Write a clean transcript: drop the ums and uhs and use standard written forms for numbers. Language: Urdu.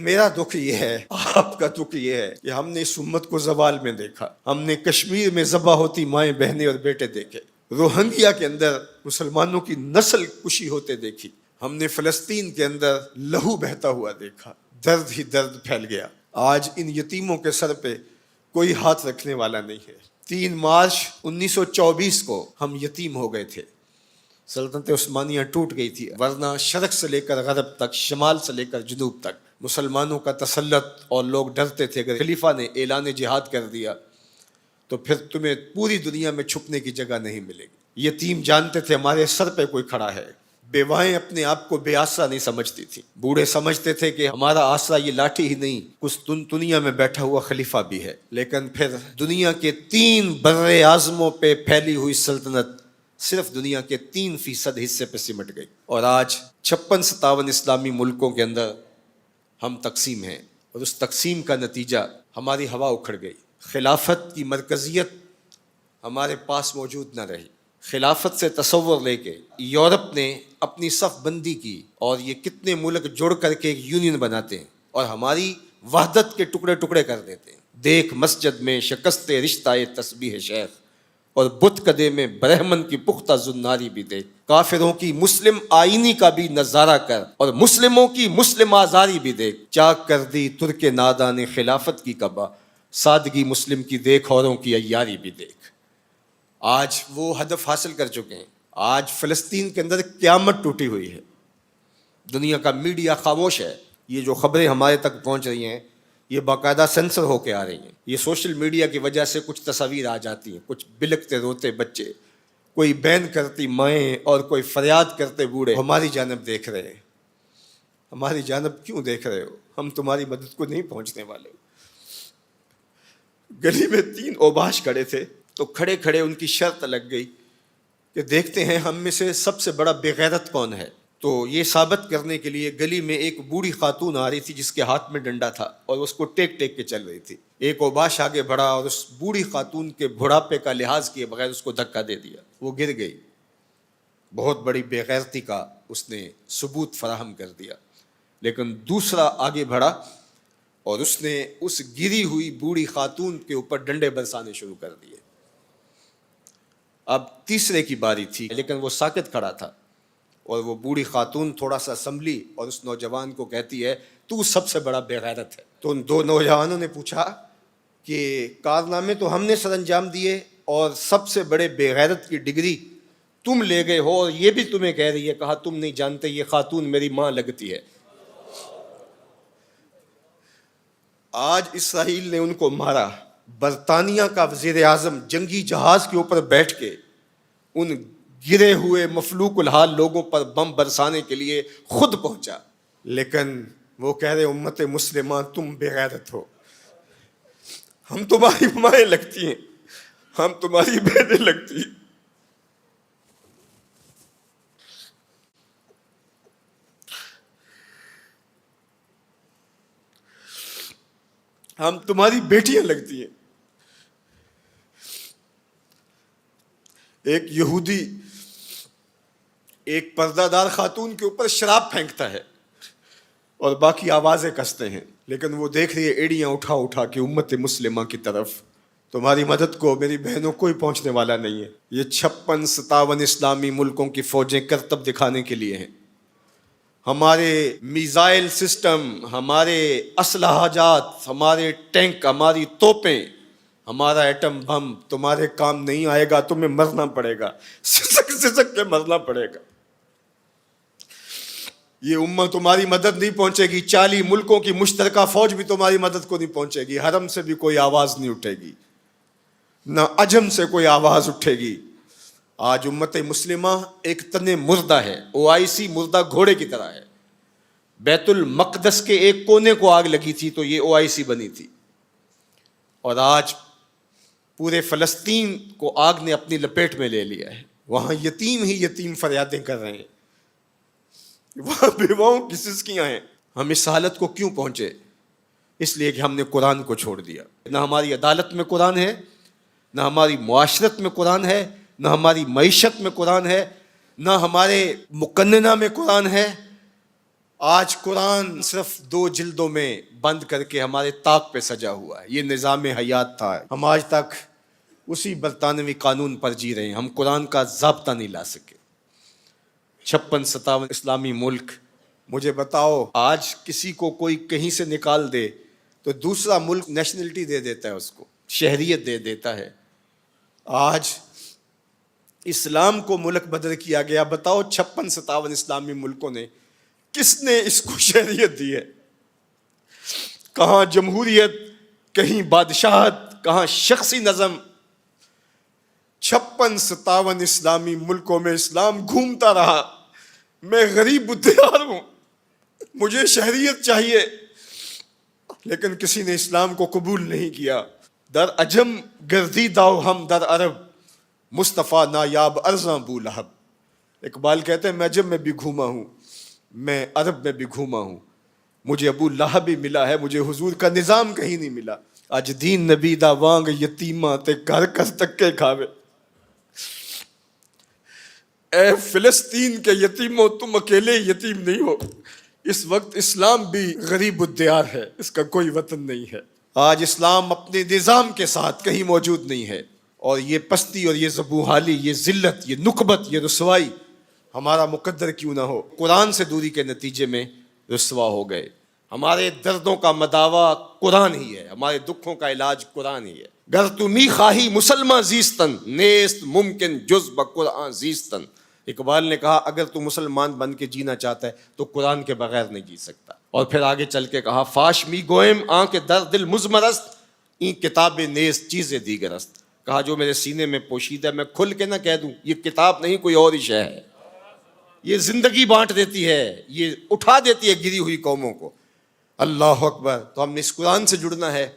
میرا دکھ یہ ہے، آپ کا دکھ یہ ہے کہ ہم نے اس امت کو زوال میں دیکھا، ہم نے کشمیر میں ذبح ہوتی مائیں بہنیں اور بیٹے دیکھے، روہنگیا کے اندر مسلمانوں کی نسل کشی ہوتے دیکھی، ہم نے فلسطین کے اندر لہو بہتا ہوا دیکھا، درد ہی درد پھیل گیا۔ آج ان یتیموں کے سر پہ کوئی ہاتھ رکھنے والا نہیں ہے۔ 3 مارچ 1924 کو ہم یتیم ہو گئے تھے، سلطنت عثمانیہ ٹوٹ گئی تھی، ورنہ شرق سے لے کر غرب تک، شمال سے لے کر جنوب تک مسلمانوں کا تسلط، اور لوگ ڈرتے تھے اگر خلیفہ نے اعلان جہاد کر دیا تو پھر تمہیں پوری دنیا میں چھپنے کی جگہ نہیں ملے گی۔ یتیم جانتے تھے ہمارے سر پہ کوئی کھڑا ہے، بیوائیں اپنے آپ کو بے آسرا نہیں سمجھتی تھی، بوڑھے سمجھتے تھے کہ ہمارا آسرا یہ لاٹھی ہی نہیں، کچھ دنیا میں بیٹھا ہوا خلیفہ بھی ہے۔ لیکن پھر دنیا کے 3 بر اعظموں پہ پھیلی ہوئی سلطنت صرف دنیا کے 3% حصے پہ سمٹ گئی، اور آج 56-57 اسلامی ملکوں کے اندر ہم تقسیم ہیں، اور اس تقسیم کا نتیجہ ہماری ہوا اکھڑ گئی۔ خلافت کی مرکزیت ہمارے پاس موجود نہ رہی۔ خلافت سے تصور لے کے یورپ نے اپنی صف بندی کی، اور یہ کتنے ملک جڑ کر کے ایک یونین بناتے ہیں اور ہماری وحدت کے ٹکڑے ٹکڑے کر دیتے ہیں۔ دیکھ مسجد میں شکست رشتہ تسبیح شیخ، اور بت کدے میں برہمن کی پختہ زناری بھی دیکھ، کافروں کی مسلم آئینی کا بھی نظارہ کر، اور مسلموں کی مسلم آزاری بھی دیکھ، چاک کر دی ترک نادان خلافت کی کعبہ، سادگی مسلم کی دیکھ اوروں کی عیاری بھی دیکھ۔ آج وہ ہدف حاصل کر چکے ہیں۔ آج فلسطین کے اندر قیامت ٹوٹی ہوئی ہے، دنیا کا میڈیا خاموش ہے، یہ جو خبریں ہمارے تک پہنچ رہی ہیں یہ باقاعدہ سینسر ہو کے آ رہی ہیں۔ یہ سوشل میڈیا کی وجہ سے کچھ تصاویر آ جاتی ہیں، کچھ بلکتے روتے بچے، کوئی بین کرتی مائیں اور کوئی فریاد کرتے بوڑھے ہماری جانب دیکھ رہے ہیں۔ ہماری جانب کیوں دیکھ رہے ہو؟ ہم تمہاری مدد کو نہیں پہنچنے والے۔ گلی میں 3 اوباش کھڑے تھے، تو کھڑے کھڑے ان کی شرط لگ گئی کہ دیکھتے ہیں ہم میں سے سب سے بڑا بے غیرت کون ہے۔ تو یہ ثابت کرنے کے لیے گلی میں ایک بوڑھی خاتون آ رہی تھی جس کے ہاتھ میں ڈنڈا تھا، اور اس کو ٹیک ٹیک کے چل رہی تھی۔ ایک اوباش آگے بڑھا اور اس بوڑھی خاتون کے بڑھاپے کا لحاظ کیے بغیر اس کو دھکا دے دیا، وہ گر گئی۔ بہت بڑی بے غیرتی کا اس نے ثبوت فراہم کر دیا۔ لیکن دوسرا آگے بڑھا اور اس نے اس گری ہوئی بوڑھی خاتون کے اوپر ڈنڈے برسانے شروع کر دیے۔ اب تیسرے کی باری تھی، لیکن وہ ساکت کھڑا تھا، اور وہ بوڑھی خاتون تھوڑا سا سنبھلی اور اس نوجوان کو کہتی ہے تو سب سے بڑا بے غیرت ہے۔ تو ان 2 نوجوانوں نے پوچھا کہ کارنامے تو ہم نے سر انجام دیے، اور سب سے بڑے بے غیرت کی ڈگری تم لے گئے ہو، اور یہ بھی تمہیں کہہ رہی ہے۔ کہا تم نہیں جانتے یہ خاتون میری ماں لگتی ہے۔ آج اسرائیل نے ان کو مارا، برطانیہ کا وزیر اعظم جنگی جہاز کے اوپر بیٹھ کے ان گرے ہوئے مفلوق الحال لوگوں پر بم برسانے کے لیے خود پہنچا، لیکن وہ کہہ رہے امت مسلمہ تم بے غیرت ہو، ہم تمہاری مائیں لگتی ہیں، ہم تمہاری بہنیں لگتی ہیں۔ ہم تمہاری بیٹیاں لگتی ہیں۔ ایک یہودی ایک پردہ دار خاتون کے اوپر شراب پھینکتا ہے اور باقی آوازیں کستے ہیں، لیکن وہ دیکھ رہی ہے ایڑیاں اٹھا اٹھا کے امت مسلمہ کی طرف۔ تمہاری مدد کو میری بہنوں کوئی پہنچنے والا نہیں ہے۔ یہ 56-57 اسلامی ملکوں کی فوجیں کرتب دکھانے کے لیے ہیں۔ ہمارے میزائل سسٹم، ہمارے اسلحہ جات، ہمارے ٹینک، ہماری توپیں، ہمارا ایٹم بم تمہارے کام نہیں آئے گا، تمہیں مرنا پڑے گا، سسک سسک کے مرنا پڑے گا۔ یہ امت تمہاری مدد نہیں پہنچے گی، 40 ملکوں کی مشترکہ فوج بھی تمہاری مدد کو نہیں پہنچے گی، حرم سے بھی کوئی آواز نہیں اٹھے گی، نہ عجم سے کوئی آواز اٹھے گی۔ آج امت مسلمہ ایک تن مردہ ہے، OIC مردہ گھوڑے کی طرح ہے۔ بیت المقدس کے ایک کونے کو آگ لگی تھی تو یہ OIC بنی تھی، اور آج پورے فلسطین کو آگ نے اپنی لپیٹ میں لے لیا ہے۔ وہاں یتیم ہی یتیم فریادیں کر رہے ہیں، وہاں بیواؤں کی سسکیاں ہیں۔ ہم اس حالت کو کیوں پہنچے؟ اس لیے کہ ہم نے قرآن کو چھوڑ دیا۔ نہ ہماری عدالت میں قرآن ہے، نہ ہماری معاشرت میں قرآن ہے، نہ ہماری معیشت میں قرآن ہے، نہ ہمارے مقننہ میں قرآن ہے۔ آج قرآن صرف 2 جلدوں میں بند کر کے ہمارے طاق پہ سجا ہوا ہے. یہ نظام حیات تھا. ہم آج تک اسی برطانوی قانون پر جی رہے ہیں. ہم قرآن کا ضابطہ نہیں لا سکے. 56-57 اسلامی ملک. مجھے بتاؤ آج کسی کو کوئی کہیں سے نکال دے تو دوسرا ملک نیشنلٹی دے دیتا ہے, اس کو شہریت دے دیتا ہے. آج اسلام کو ملک بدر کیا گیا. بتاؤ 56-57 اسلامی ملکوں نے کس نے اس کو شہریت دی ہے؟ کہاں جمہوریت, کہیں بادشاہت, کہاں شخصی نظم. 56-57 اسلامی ملکوں میں اسلام گھومتا رہا. میں غریب الدیار ہوں, مجھے شہریت چاہیے, لیکن کسی نے اسلام کو قبول نہیں کیا. در عجم گردیدہ ہم در عرب, مصطفیٰ نایاب ارزاں بو لہب. اقبال کہتے ہیں میں عجم میں بھی گھوما ہوں, میں عرب میں بھی گھوما ہوں, مجھے ابو لہب بھی ملا ہے, مجھے حضور کا نظام کہیں نہیں ملا. اج دین نبی دا وانگ یتیماں تے گھر کر تکے کھاوے. اے فلسطین کے یتیموں تم اکیلے یتیم نہیں ہو. اس وقت اسلام بھی غریب الدیار ہے, اس کا کوئی وطن نہیں ہے. آج اسلام اپنے نظام کے ساتھ کہیں موجود نہیں ہے, اور یہ پستی اور یہ زبوحالی, یہ ذلت, یہ نکبت, یہ رسوائی ہمارا مقدر کیوں نہ ہو. قرآن سے دوری کے نتیجے میں رسوا ہو گئے. ہمارے دردوں کا مداوا قرآن ہی ہے, ہمارے دکھوں کا علاج قرآن ہی ہے. گر تمی خواہی مسلمان زیستن, نیست ممکن جز بقرآن زیستن. اقبال نے کہا اگر تو مسلمان بن کے جینا چاہتا ہے تو قرآن کے بغیر نہیں جی سکتا. اور پھر آگے چل کے کہا فاش می گوئم آنکھ در دل مزمرست, این کتاب نیز چیزیں دیگر است. کہا جو میرے سینے میں پوشیدہ ہے میں کھل کے نہ کہہ دوں, یہ کتاب نہیں کوئی اور ہی شے ہے. یہ زندگی بانٹ دیتی ہے, یہ اٹھا دیتی ہے گری ہوئی قوموں کو. اللہ اکبر. تو ہم نے اس قرآن سے جڑنا ہے,